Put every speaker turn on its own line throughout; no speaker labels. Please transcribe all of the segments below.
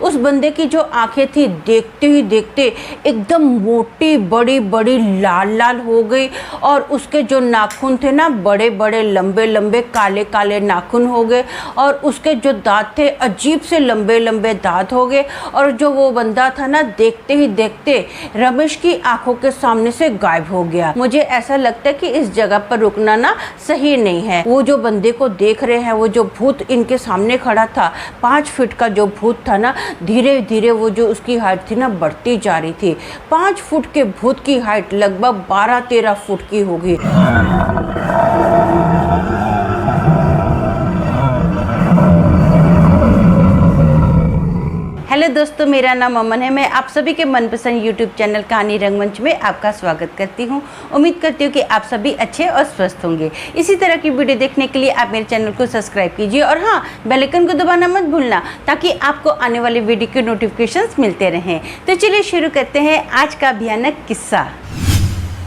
उस बंदे की जो आंखें थी देखते ही देखते एकदम मोटी बड़ी बड़ी लाल लाल हो गई और उसके जो नाखून थे ना बड़े बड़े लंबे लंबे काले काले नाखून हो गए और उसके जो दांत थे अजीब से लंबे लंबे दांत हो गए और जो वो बंदा था ना देखते ही देखते रमेश की आंखों के सामने से गायब हो गया। मुझे ऐसा लगता है कि इस जगह पर रुकना ना सही नहीं है। वो जो बंदे को देख रहे हैं, वो जो भूत इनके सामने खड़ा था, 5 फीट का जो भूत था ना, धीरे धीरे वो जो उसकी हाइट थी ना बढ़ती जा रही थी। 5 फुट के भूत की हाइट लगभग 12-13 फुट की होगी। हेलो दोस्तों, मेरा नाम अमन है। मैं आप सभी के मनपसंद यूट्यूब चैनल कहानी रंगमंच में आपका स्वागत करती हूं। उम्मीद करती हूं कि आप सभी अच्छे और स्वस्थ होंगे। इसी तरह की वीडियो देखने के लिए आप मेरे चैनल को सब्सक्राइब कीजिए और हाँ, बेल आइकन को दबाना मत भूलना ताकि आपको आने वाली वीडियो के नोटिफिकेशंस मिलते रहें। तो चलिए शुरू करते हैं आज का भयानक किस्सा।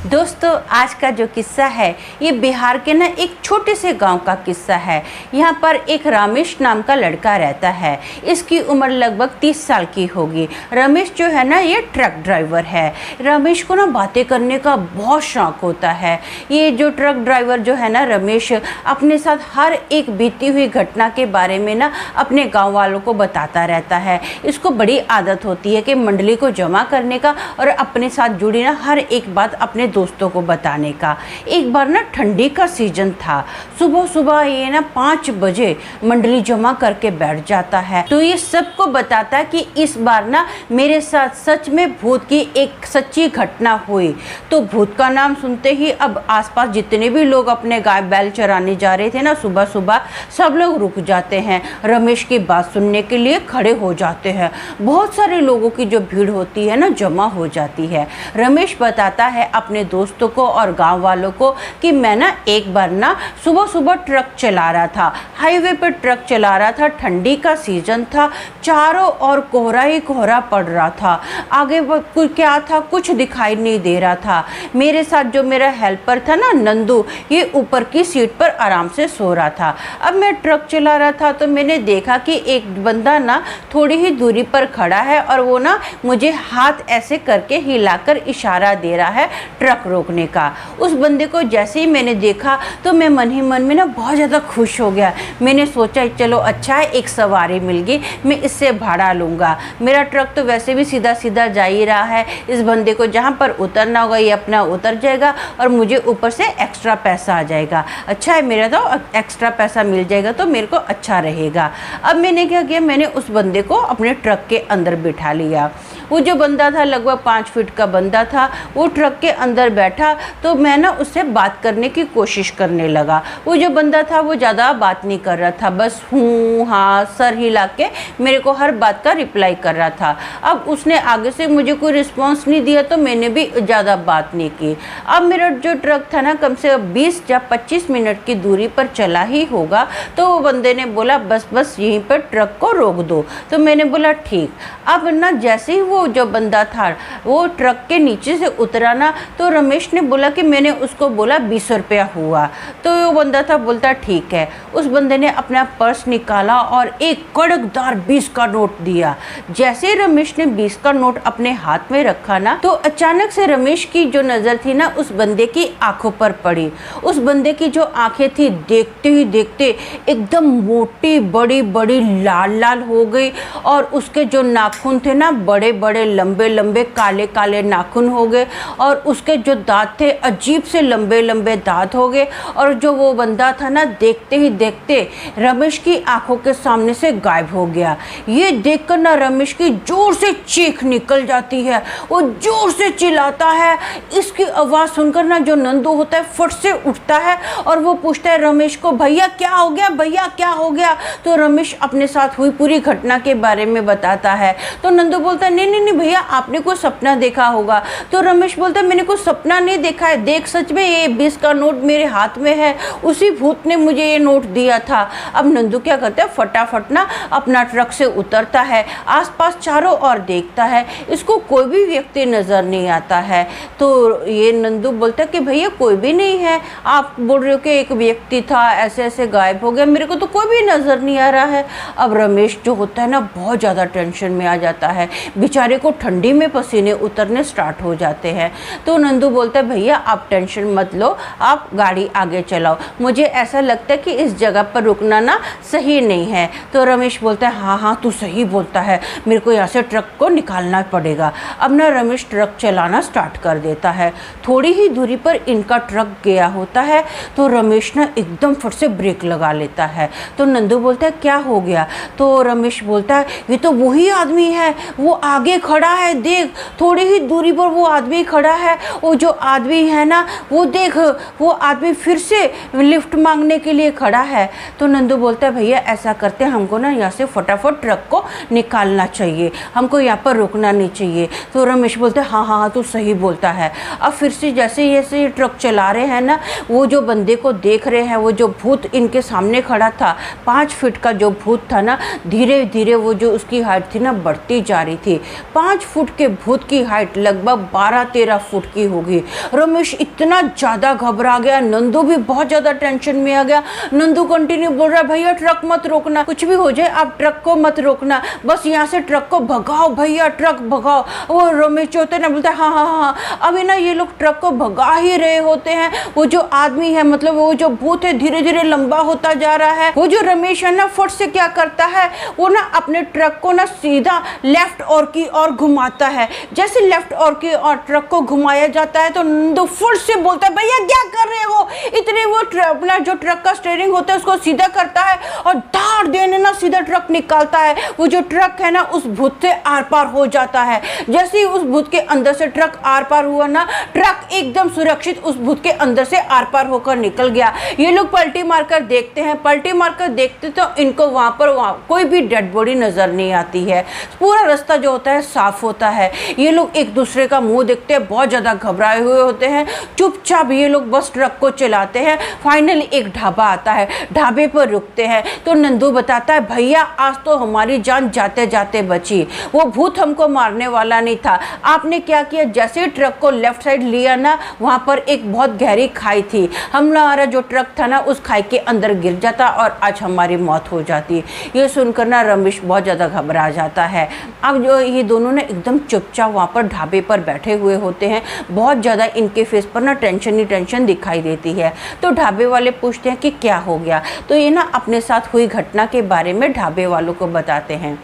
दोस्तों, आज का जो किस्सा है ये बिहार के ना एक छोटे से गांव का किस्सा है। यहाँ पर एक रमेश नाम का लड़का रहता है। इसकी उम्र लगभग 30 साल की होगी। रमेश जो है ना ये ट्रक ड्राइवर है। रमेश को ना बातें करने का बहुत शौक होता है। ये जो ट्रक ड्राइवर जो है ना रमेश, अपने साथ हर एक बीती हुई घटना के बारे में ना अपने गाँव वालों को बताता रहता है। इसको बड़ी आदत होती है कि मंडली को जमा करने का और अपने साथ जुड़ी ना हर एक बात अपने दोस्तों को बताने का। एक बार ना ठंडी का सीजन था। सुबह सुबह ये ना 5 बजे मंडली जमा करके बैठ जाता है। तो ये सबको बताता है कि इस बार ना मेरे साथ सच में भूत की एक सच्ची घटना हुई। तो भूत का नाम सुनते ही अब आसपास जितने भी लोग अपने गाय बैल चराने जा रहे थे ना सुबह सुबह, सब लोग रुक जाते हैं। रमेश की बात सुनने के लिए खड़े हो जाते हैं। बहुत सारे लोगों की जो भीड़ होती है ना जमा हो जाती है। रमेश बताता है अपने दोस्तों को और गांव वालों को कि मैं ना एक बार ना सुबह सुबह ट्रक चला रहा था, हाईवे पर ट्रक चला रहा था। ठंडी का सीजन था, चारों ओर कोहरा ही कोहरा पड़ रहा था। आगे क्या था कुछ दिखाई नहीं दे रहा था। मेरे साथ जो मेरा हेल्पर था ना नंदू, ये ऊपर की सीट पर आराम से सो रहा था। अब मैं ट्रक चला रहा था तो मैंने देखा कि एक बंदा ना थोड़ी ही दूरी पर खड़ा है और वो ना मुझे हाथ ऐसे करके हिलाकर इशारा दे रहा है ट्रक रोकने का। उस बंदे को जैसे ही मैंने देखा तो मैं मन ही मन में ना बहुत ज़्यादा खुश हो गया। मैंने सोचा चलो अच्छा है, एक सवारी मिल गई, मैं इससे भाड़ा लूँगा। मेरा ट्रक तो वैसे भी सीधा सीधा जा ही रहा है। इस बंदे को जहाँ पर उतरना होगा ये अपना उतर जाएगा और मुझे ऊपर से एक्स्ट्रा पैसा आ जाएगा। अच्छा है, मेरा तो एक्स्ट्रा पैसा मिल जाएगा तो मेरे को अच्छा रहेगा। अब मैंने क्या किया, मैंने उस बंदे को अपने ट्रक के अंदर बिठा लिया। वो जो बंदा था लगभग 5 फीट का बंदा था। वो ट्रक के अंदर बैठा तो मैं ना उससे बात करने की कोशिश करने लगा। वो जो बंदा था वो ज़्यादा बात नहीं कर रहा था, बस हूँ हाँ सर हिला के मेरे को हर बात का रिप्लाई कर रहा था। अब उसने आगे से मुझे कोई रिस्पॉन्स नहीं दिया तो मैंने भी ज़्यादा बात नहीं की। अब मेरा जो ट्रक था ना कम से कम 20 या 25 मिनट की दूरी पर चला ही होगा। तो वो बंदे ने बोला बस यहीं पर ट्रक को रोक दो। तो मैंने बोला ठीक। अब ना जैसे ही वो जो बंदा था वो ट्रक के नीचे से उतरा ना तो रमेश ने बोला कि मैंने उसको बोला 20 रुपया हुआ। तो वो बंदा था बोलता ठीक है। उस बंदे ने अपना पर्स निकाला और एक कड़कदार 20 का नोट दिया। जैसे ही रमेश ने 20 का नोट अपने हाथ में रखा ना तो अचानक से रमेश की जो नज़र थी ना उस बंदे की आंखों पर पड़ी। उस बंदे की जो आंखें थी देखते ही देखते एकदम मोटी बड़ी बड़ी लाल लाल हो गई और उसके जो नाखून थे ना बड़े बड़े लंबे लंबे काले काले नाखून हो गए और उसके जो दांत थे अजीब से लंबे लंबे दांत हो गए और जो वो बंदा था ना देखते ही देखते रमेश की आंखों के सामने से गायब हो गया। ये देखकर ना रमेश की जोर से चीख निकल जाती है। वो जोर से चिल्लाता है। इसकी आवाज़ सुनकर ना जो नंदू होता है फट से उठता है और वो पूछता है रमेश को, भैया क्या हो गया, भैया क्या हो गया। तो रमेश अपने साथ हुई पूरी घटना के बारे में बताता है। तो नंदू बोलता है नहीं नहीं नहीं भैया आपने कोई सपना देखा होगा। तो रमेश बोलता है मैंने कोई सपना नहीं देखा है, देख सच में ये 20 का नोट मेरे हाथ में है, उसी भूत ने मुझे ये नोट दिया था। अब नंदू क्या करता है, फटाफट ना अपना ट्रक से उतरता है, आसपास चारों ओर देखता है, इसको कोई भी व्यक्ति नज़र नहीं आता है। तो ये नंदू बोलता है कि भैया कोई भी नहीं है, आप बोल रहे हो कि एक व्यक्ति था ऐसे ऐसे गायब हो गया, मेरे को तो कोई भी नज़र नहीं आ रहा है। अब रमेश जो होता है ना बहुत ज़्यादा टेंशन में आ जाता है, बेचारे को ठंडी में पसीने उतरने स्टार्ट हो जाते हैं। तो नंदू बोलता है भैया आप टेंशन मत लो, आप गाड़ी आगे चलाओ, मुझे ऐसा लगता है कि इस जगह पर रुकना ना सही नहीं है। तो रमेश बोलता है हाँ हाँ तू सही बोलता है, मेरे को यहाँ से ट्रक को निकालना पड़ेगा। अब ना रमेश ट्रक चलाना स्टार्ट कर देता है। थोड़ी ही दूरी पर इनका ट्रक गया होता है तो रमेश ना एकदम फट से ब्रेक लगा लेता है। तो नंदू बोलता है क्या हो गया? तो रमेश बोलता है ये तो वही आदमी है, वो आगे खड़ा है, देख थोड़ी ही दूरी पर वो आदमी खड़ा है, वो जो आदमी है ना वो देख, वो आदमी फिर से लिफ्ट मांगने के लिए खड़ा है। तो नंदू बोलता है भैया ऐसा करते हैं, हमको ना यहाँ से फटाफट ट्रक को निकालना चाहिए, हमको यहाँ पर रुकना नहीं चाहिए। तो रमेश बोलते हैं हाँ हाँ हाँ तू सही बोलता है। अब फिर से जैसे ये ट्रक चला रहे हैं ना, वो जो बंदे को देख रहे हैं, वो जो भूत इनके सामने खड़ा था 5 फीट का जो भूत था ना, धीरे धीरे वो जो उसकी हाइट थी ना बढ़ती जा रही थी। 5 फुट के भूत की हाइट लगभग 12-13 फुट की होगी। रमेश इतना ज़्यादा घबरा गया, नंदू भी बहुत ज़्यादा टेंशन में आ गया। नंदू कंटिन्यू बोल रहा है भैया ट्रक मत रोकना, कुछ भी हो जाए आप ट्रक को मत रोकना, बस यहाँ से ट्रक को भगाओ भैया, ट्रक भगाओ। वो रमेश जो होते हैं ना बोलते हैं हाँ हाँ हाँ। अभी ना ये लोग ट्रक को भगा ही रहे होते हैं, वो जो आदमी है मतलब वो जो भूत है धीरे धीरे लंबा होता जा रहा है। वो जो रमेश है ना फट से क्या करता है, वो ना अपने ट्रक को ना सीधा लेफ्ट और की ओर घुमाता है। जैसे लेफ्ट और की ओर ट्रक को घुमाया जाता है तो नंदू फट से बोलता है भैया क्या कर रहे हो? इतने वो अपना जो ट्रक का स्टीयरिंग होता है उसको सीधा करता है और धार देने ना सीधा ट्रक निकालता है। वो जो ट्रक है ना उस भूत से आर पार हो जाता है। जैसे ही उस भूत के अंदर से ट्रक आर पार हुआ ना, ट्रक एकदम सुरक्षित उस भूत के अंदर से आर पार होकर निकल गया। ये लोग पलटी मारकर देखते हैं, पलटी मारकर देखते तो इनको वहां पर कोई भी डेड बॉडी नजर नहीं आती है। पूरा रास्ता जो होता है साफ होता है। ये लोग एक दूसरे का मुंह देखते हैं, बहुत ज्यादा घबराए हुए होते हैं। चुपचाप ये लोग बस ट्रक को चलाते हैं। फाइनली एक ढाबा आता है, ढाबे पर रुकते हैं। तो नंदू बताता है भैया आज तो हमारी जान जाते जाते बची, वो भूत हमको मारने वाला नहीं था। आपने क्या किया, जैसे ट्रक को लेफ्ट साइड लिया ना वहां पर एक बहुत गहरी खाई थी, हमारा जो ट्रक था ना उस खाई के अंदर गिर जाता और आज हमारी मौत हो जाती। ये सुनकर ना रमेश बहुत ज़्यादा घबरा जाता है। अब जो ये दोनों ने एकदम चुपचाप वहाँ पर ढाबे पर बैठे हुए होते हैं, बहुत ज़्यादा इनके फेस पर ना टेंशन ही टेंशन दिखाई देती है। तो ढाबे वाले पूछते हैं कि क्या हो गया, तो ये ना अपने साथ हुई घटना के बारे में ढाबे वालों को बताते हैं।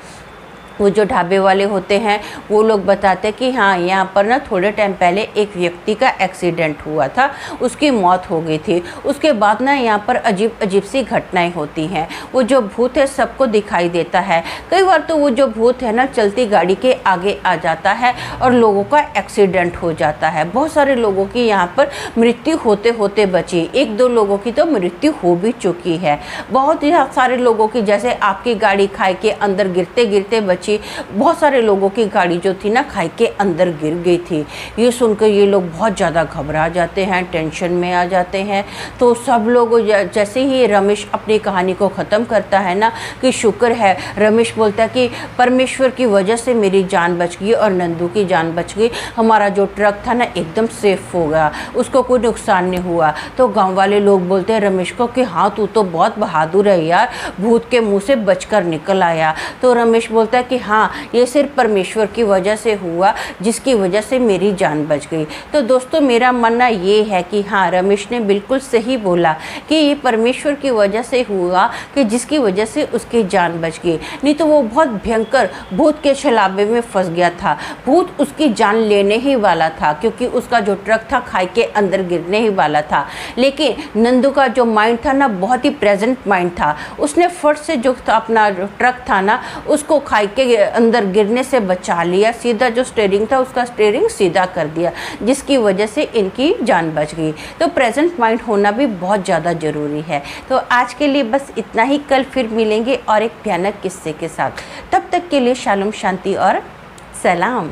वो जो ढाबे वाले होते हैं वो लोग बताते हैं कि हाँ यहाँ पर ना थोड़े टाइम पहले एक व्यक्ति का एक्सीडेंट हुआ था, उसकी मौत हो गई थी। उसके बाद ना यहाँ पर अजीब अजीब सी घटनाएं होती हैं। वो जो भूत है सबको दिखाई देता है। कई बार तो वो जो भूत है ना चलती गाड़ी के आगे आ जाता है और लोगों का एक्सीडेंट हो जाता है। बहुत सारे लोगों की यहाँ पर मृत्यु होते होते बची, 1-2 लोगों की तो मृत्यु हो भी चुकी है। बहुत ही सारे लोगों की, जैसे आपकी गाड़ी खाई के अंदर गिरते गिरते बची, बहुत सारे लोगों की गाड़ी जो थी ना खाई के अंदर गिर गई थी। ये सुनकर ये लोग बहुत ज़्यादा घबरा जाते हैं, टेंशन में आ जाते हैं। तो सब लोग जैसे ही रमेश अपनी कहानी को ख़त्म करता है ना कि शुक्र है, रमेश बोलता है कि परमेश्वर की वजह से मेरी जान बच गई और नंदू की जान बच गई, हमारा जो ट्रक था ना एकदम सेफ हो गया, उसको कोई नुकसान नहीं हुआ। तो गाँव वाले लोग बोलते हैं रमेश को कि हाँ तू तो बहुत बहादुर है यार, भूत के मुँह से बचकर निकल आया। तो रमेश बोलता है कि हाँ ये सिर्फ परमेश्वर की वजह से हुआ, जिसकी वजह से मेरी जान बच गई। तो दोस्तों मेरा मानना ये है कि हाँ रमेश ने बिल्कुल सही बोला कि ये परमेश्वर की वजह से हुआ कि जिसकी वजह से उसकी जान बच गई, नहीं तो वो बहुत भयंकर भूत के छलावे में फंस गया था। भूत उसकी जान लेने ही वाला था क्योंकि उसका जो ट्रक था खाई के अंदर गिरने ही वाला था। लेकिन नंदू का जो माइंड था ना बहुत ही प्रेजेंट माइंड था, उसने फट से जो अपना ट्रक था ना उसको खाई के अंदर गिरने से बचा लिया, सीधा जो स्टीयरिंग था उसका स्टीयरिंग सीधा कर दिया, जिसकी वजह से इनकी जान बच गई। तो प्रेजेंट माइंड होना भी बहुत ज़्यादा ज़रूरी है। तो आज के लिए बस इतना ही, कल फिर मिलेंगे और एक भयानक किस्से के साथ। तब तक के लिए शालोम, शांति और सलाम।